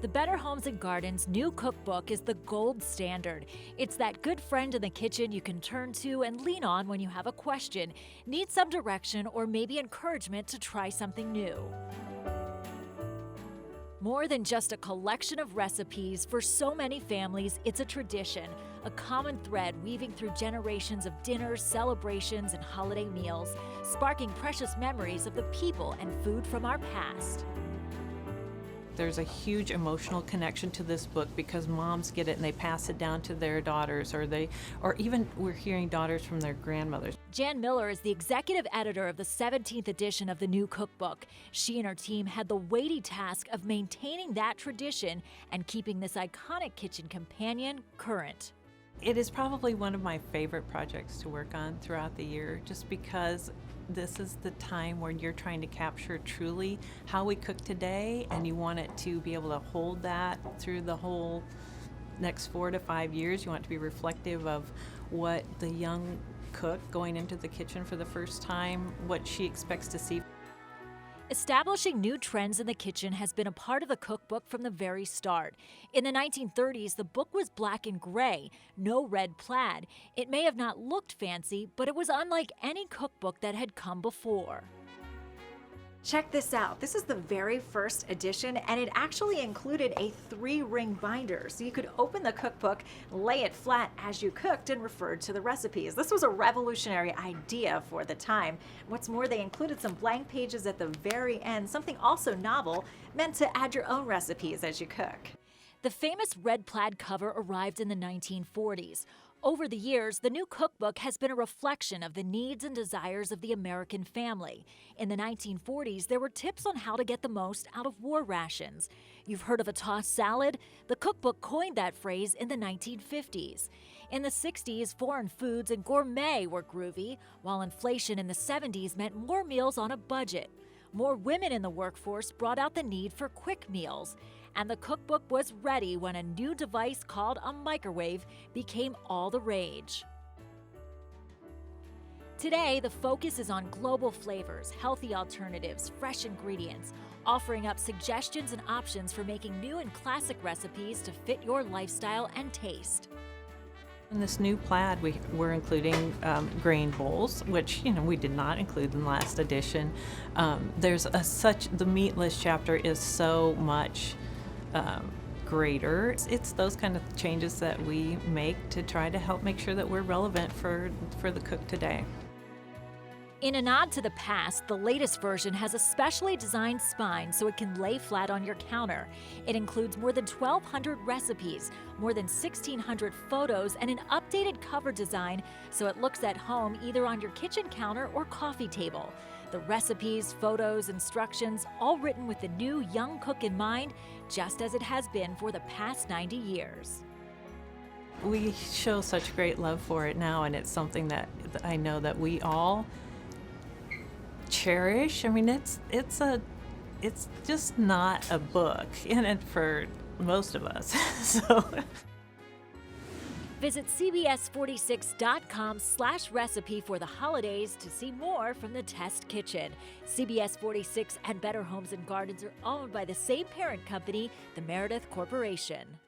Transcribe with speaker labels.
Speaker 1: The Better Homes and Gardens new cookbook is the gold standard. It's that good friend in the kitchen you can turn to and lean on when you have a question, need some direction, or maybe encouragement to try something new. More than just a collection of recipes, for so many families, it's a tradition, a common thread weaving through generations of dinners, celebrations, and holiday meals, sparking precious memories of the people and food from our past.
Speaker 2: There's a huge emotional connection to this book because moms get it and they pass it down to their daughters, or even we're hearing daughters from their grandmothers.
Speaker 1: Jan Miller is the executive editor of the 17th edition of the new cookbook. She and her team had the weighty task of maintaining that tradition and keeping this iconic kitchen companion current.
Speaker 2: It is probably one of my favorite projects to work on throughout the year, just because this is the time when you're trying to capture truly how we cook today, and you want it to be able to hold that through the whole next 4 to 5 years. You want it to be reflective of what the young cook going into the kitchen for the first time, what she expects to see.
Speaker 1: Establishing new trends in the kitchen has been a part of the cookbook from the very start. In the 1930s, the book was black and gray, no red plaid. It may have not looked fancy, but it was unlike any cookbook that had come before.
Speaker 3: Check this out. This is the very first edition, and it actually included a 3-ring binder, so you could open the cookbook, lay it flat as you cooked, and referred to the recipes. This was a revolutionary idea for the time. What's more, they included some blank pages at the very end, something also novel, meant to add your own recipes as you cook.
Speaker 1: The famous red plaid cover arrived in the 1940s. Over the years, the new cookbook has been a reflection of the needs and desires of the American family. In the 1940s, there were tips on how to get the most out of war rations. You've heard of a tossed salad? The cookbook coined that phrase in the 1950s. In the 60s, foreign foods and gourmet were groovy, while inflation in the 70s meant more meals on a budget. More women in the workforce brought out the need for quick meals. And the cookbook was ready when a new device called a microwave became all the rage. Today, the focus is on global flavors, healthy alternatives, fresh ingredients, offering up suggestions and options for making new and classic recipes to fit your lifestyle and taste.
Speaker 2: In this new plaid, we're including grain bowls, which we did not include in the last edition. The meatless chapter is so much greater. It's those kind of changes that we make to try to help make sure that we're relevant for the cook today.
Speaker 1: In a nod to the past, the latest version has a specially designed spine so it can lay flat on your counter. It includes more than 1,200 recipes, more than 1,600 photos, and an updated cover design so it looks at home either on your kitchen counter or coffee table. The recipes, photos, instructions, all written with the new young cook in mind, just as it has been for the past 90 years.
Speaker 2: We show such great love for it now, and it's something that I know that we all cherish. I mean, it's just not a book in it for most of us. So
Speaker 1: visit cbs46.com/recipe for the holidays to see more from the test kitchen. CBS 46 and Better Homes and Gardens are owned by the same parent company, the Meredith Corporation.